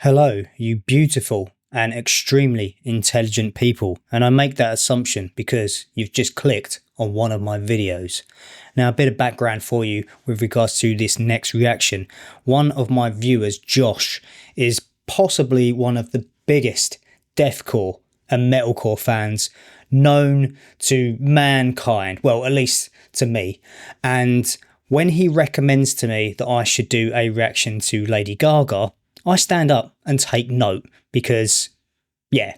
Hello, you beautiful and extremely intelligent people, and I make that assumption because you've just clicked on one of my videos. Now, a bit of background for you with regards to this next reaction. One of my viewers, Josh, is possibly one of the biggest deathcore and metalcore fans known to mankind, well, at least to me. And when he recommends to me that I should do a reaction to Lady Gaga, I stand up and take note because, yeah,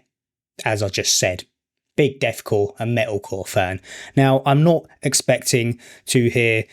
as I just said, big deathcore and metalcore fan. Now, I'm not expecting to hear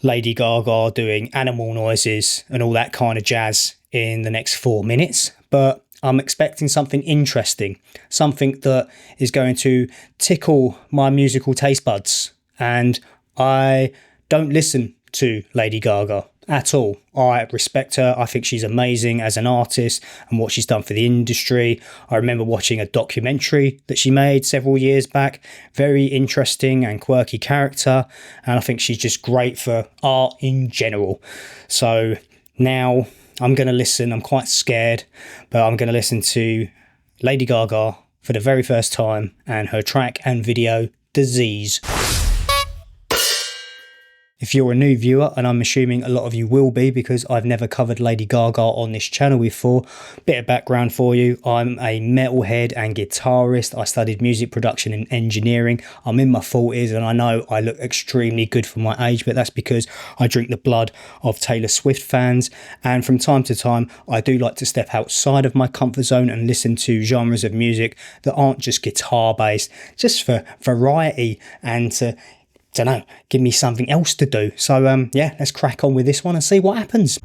Lady Gaga doing animal noises and all that kind of jazz in the next 4 minutes, but I'm expecting something interesting, something that is going to tickle my musical taste buds. And I don't listen to Lady Gaga at all. I respect her. I think she's amazing as an artist and what she's done for the industry. I remember watching a documentary that she made several years back. Very interesting and quirky character. And I think she's just great for art in general. So now I'm going to listen. I'm quite scared, but I'm going to listen to Lady Gaga for the very first time and her track and video, Disease. If you're a new viewer, and I'm assuming a lot of you will be because I've never covered Lady Gaga on this channel before, bit of background for you. I'm a metalhead and guitarist. I studied music production and engineering. I'm in my 40s and I know I look extremely good for my age, but that's because I drink the blood of Taylor Swift fans. And from time to time, I do like to step outside of my comfort zone and listen to genres of music that aren't just guitar based, just for variety and to don't know, give me something else to do. So yeah, let's crack on with this one and see what happens.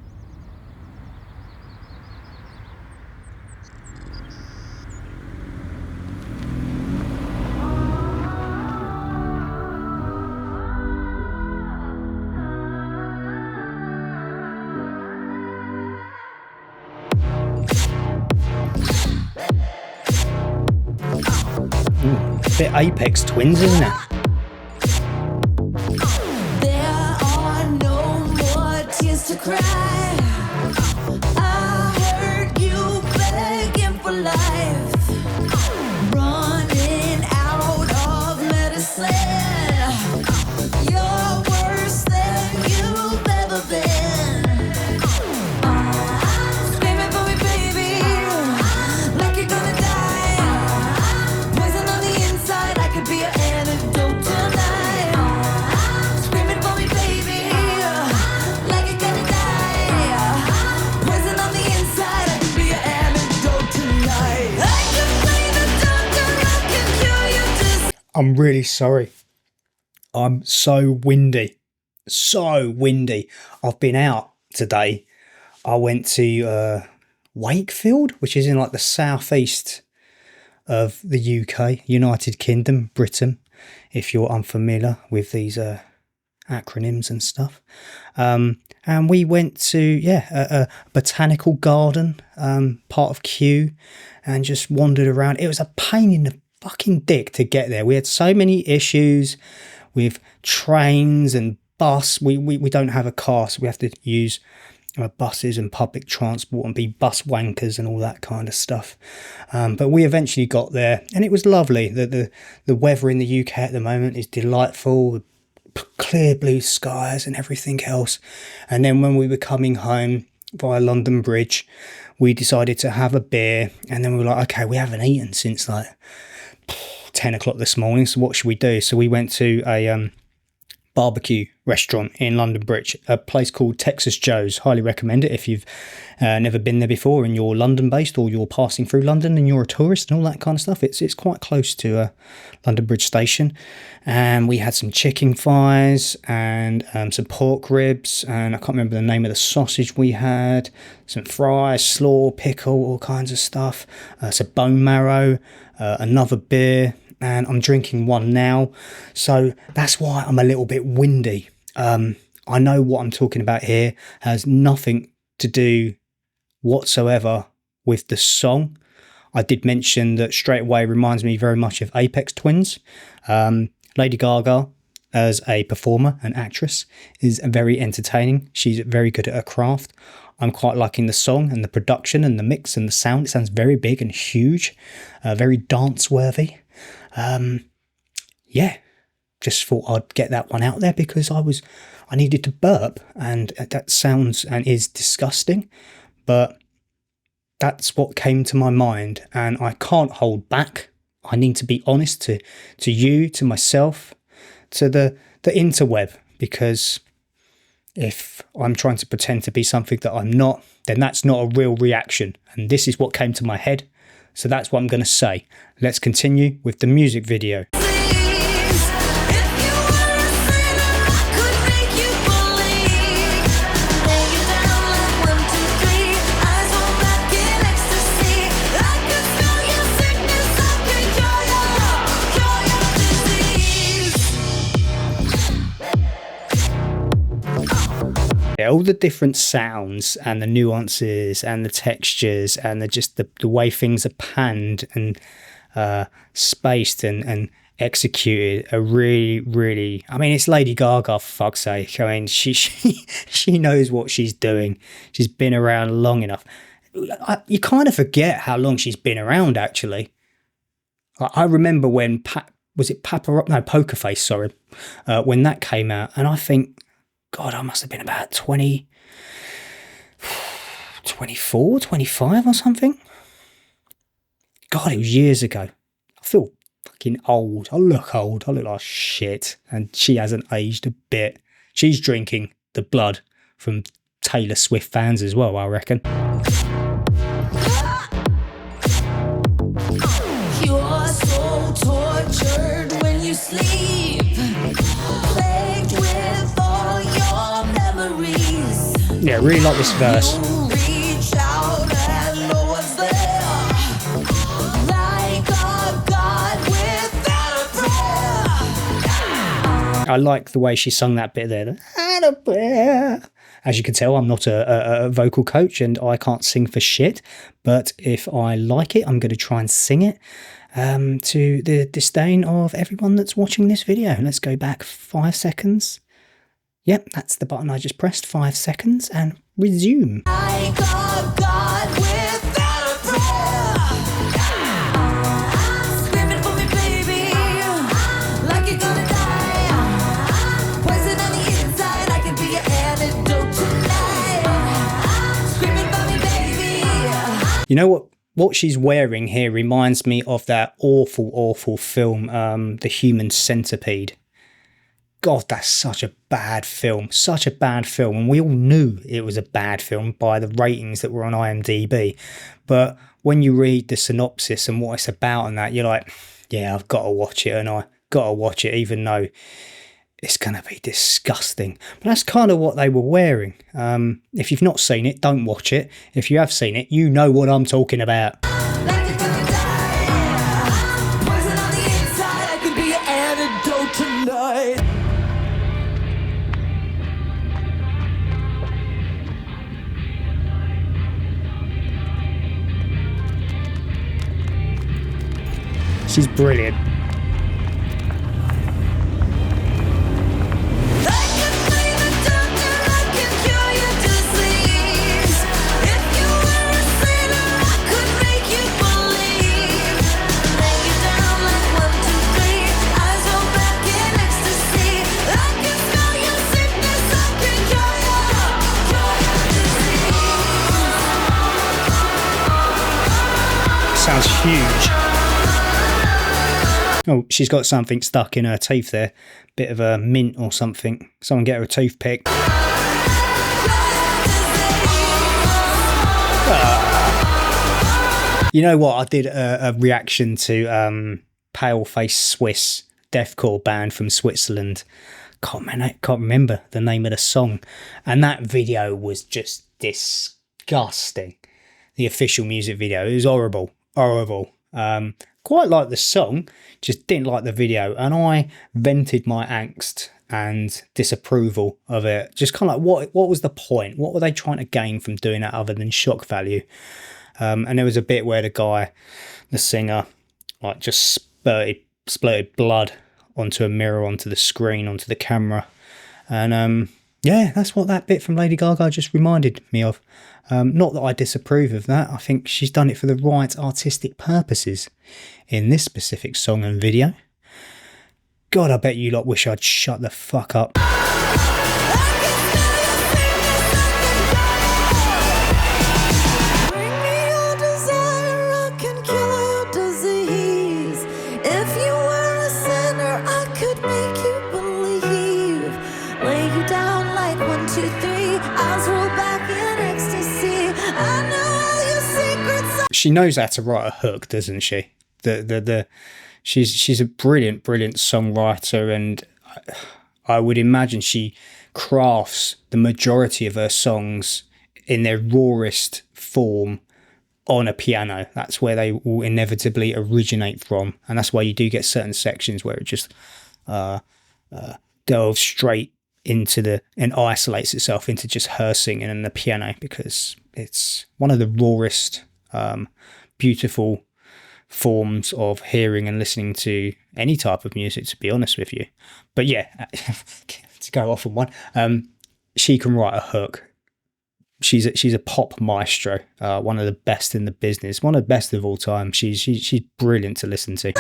A bit Apex Twins, isn't it? To cry, I heard you begging for life, running out of medicine. You're worse than you've ever been. Screaming for me, baby, like you're gonna die. Poison on the inside, I could be an antidote tonight. Screaming for me, baby, like you're gonna die. Poison on the inside, I could be an antidote tonight. I could play the doctor, I can cure you just. I'm really sorry. I'm so windy. So windy. I've been out today. I went to Wakefield, which is in like the southeast of the UK, United Kingdom, Britain, if you're unfamiliar with these acronyms and stuff. And we went to, a botanical garden, part of Kew, and just wandered around. It was a pain in the fucking dick to get there. We had so many issues with trains and bus. We don't have a car, so we have to use buses and public transport and be bus wankers and all that kind of stuff. But we eventually got there and it was lovely. The weather in the UK at the moment is delightful. Clear blue skies and everything else. And then when we were coming home via London Bridge, we decided to have a beer, and then we were like, okay, we haven't eaten since like 10 o'clock this morning, so what should we do? So we went to a barbecue restaurant in London Bridge, a place called Texas Joe's. Highly recommend it if you've never been there before and you're London based, or you're passing through London and you're a tourist and all that kind of stuff. It's quite close to London Bridge station. And we had some chicken thighs and some pork ribs, and I can't remember the name of the sausage we had, some fries, slaw, pickle, all kinds of stuff, some bone marrow, another beer, and I'm drinking one now, so that's why I'm a little bit windy. I know what I'm talking about here has nothing to do whatsoever with the song. I did mention that straight away reminds me very much of Apex Twins. Lady Gaga as a performer and actress is very entertaining. She's very good at her craft. I'm quite liking the song and the production and the mix and the sound. It sounds very big and huge, very dance-worthy. Yeah, just thought I'd get that one out there because I needed to burp, and that sounds and is disgusting, but that's what came to my mind, and I can't hold back. I need to be honest to you, to myself, to the interweb, because if I'm trying to pretend to be something that I'm not, then that's not a real reaction. And this is what came to my head. So that's what I'm going to say. Let's continue with the music video. Yeah, all the different sounds and the nuances and the textures and the way things are panned and spaced and executed are really, really. I mean, it's Lady Gaga, for fuck's sake. I mean, she knows what she's doing. She's been around long enough. You kind of forget how long she's been around. Actually, I remember when Poker Face, sorry, when that came out, and I think, God, I must have been about 24, 25 or something. God, it was years ago. I feel fucking old. I look old. I look like shit. And she hasn't aged a bit. She's drinking the blood from Taylor Swift fans as well, I reckon. You're so tortured when you sleep. Plagued with all your memories. Yeah, really like this verse. You reach out and no one's there. Like a god without a prayer. I like the way she sung that bit there. "Without a prayer." As you can tell, I'm not a vocal coach and I can't sing for shit. But if I like it, I'm going to try and sing it to the disdain of everyone that's watching this video. Let's go back 5 seconds. Yep, that's the button I just pressed. 5 seconds and resume. Like a god without a prayer. Screaming for me, baby. Like you're gonna die. Poison on the inside. I can be your antidote tonight. Screaming for me, baby. You know what she's wearing here reminds me of that awful film, The Human Centipede. God, that's such a bad film. Such a bad film. And we all knew it was a bad film by the ratings that were on IMDb. But when you read the synopsis and what it's about and that, you're like, yeah, I've got to watch it. And I got to watch it even though it's going to be disgusting. But that's kind of what they were wearing. If you've not seen it, don't watch it. If you have seen it, you know what I'm talking about. Like you're gonna die. Poison on the inside. I could be your antidote tonight. She's brilliant. Sounds huge. Oh, she's got something stuck in her teeth there. Bit of a mint or something. Someone get her a toothpick. You know what? I did a reaction to Paleface Swiss deathcore band from Switzerland. Can't remember the name of the song. And that video was just disgusting. The official music video. It was horrible. Quite like the song, just didn't like the video, and I vented my angst and disapproval of it. Just kind of like, what was the point? What were they trying to gain from doing that other than shock value? And there was a bit where the singer, like just splurted blood onto a mirror, onto the screen, onto the camera. And yeah, that's what that bit from Lady Gaga just reminded me of. Not that I disapprove of that. I think she's done it for the right artistic purposes in this specific song and video. God, I bet you lot wish I'd shut the fuck up. She knows how to write a hook, doesn't she? She's a brilliant songwriter, and I would imagine she crafts the majority of her songs in their rawest form on a piano. That's where they will inevitably originate from, and that's why you do get certain sections where it just delves straight into and isolates itself into just her singing and the piano, because it's one of the rawest, beautiful forms of hearing and listening to any type of music, to be honest with you. But yeah, to go off on one, she can write a hook. She's a pop maestro, one of the best in the business, one of the best of all time. She's brilliant to listen to.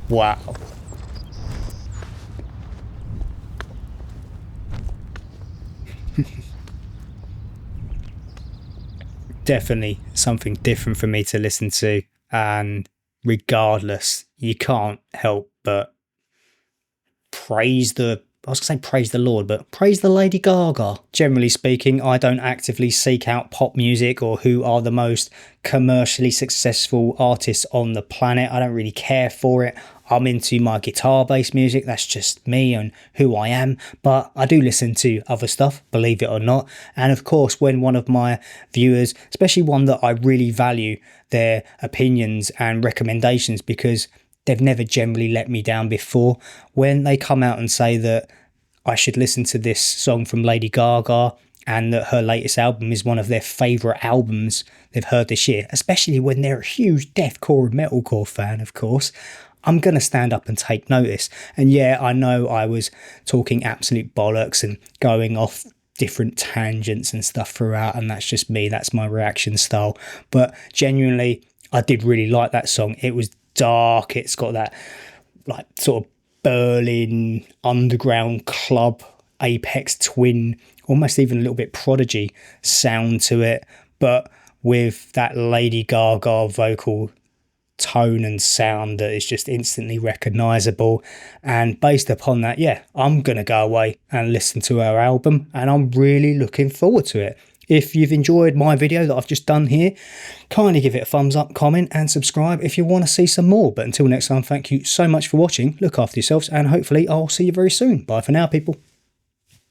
Wow. Definitely something different for me to listen to, and regardless, you can't help but praise the Lord, but praise the Lady Gaga. Generally speaking, I don't actively seek out pop music or who are the most commercially successful artists on the planet. I don't really care for it. I'm into my guitar-based music. That's just me and who I am. But I do listen to other stuff, believe it or not. And of course, when one of my viewers, especially one that I really value their opinions and recommendations, because they've never generally let me down before, when they come out and say that I should listen to this song from Lady Gaga and that her latest album is one of their favourite albums they've heard this year, especially when they're a huge deathcore and metalcore fan, of course, I'm going to stand up and take notice. And yeah, I know I was talking absolute bollocks and going off different tangents and stuff throughout, and that's just me, that's my reaction style. But genuinely, I did really like that song. It was dark, it's got that like sort of Berlin underground club Apex Twin, almost even a little bit Prodigy sound to it, but with that Lady Gaga vocal tone and sound that is just instantly recognizable. And based upon that, yeah, I'm gonna go away and listen to her album, and I'm really looking forward to it. If you've enjoyed my video that I've just done here, kindly give it a thumbs up, comment and subscribe if you want to see some more. But until next time, thank you so much for watching. Look after yourselves, and hopefully I'll see you very soon. Bye for now, people.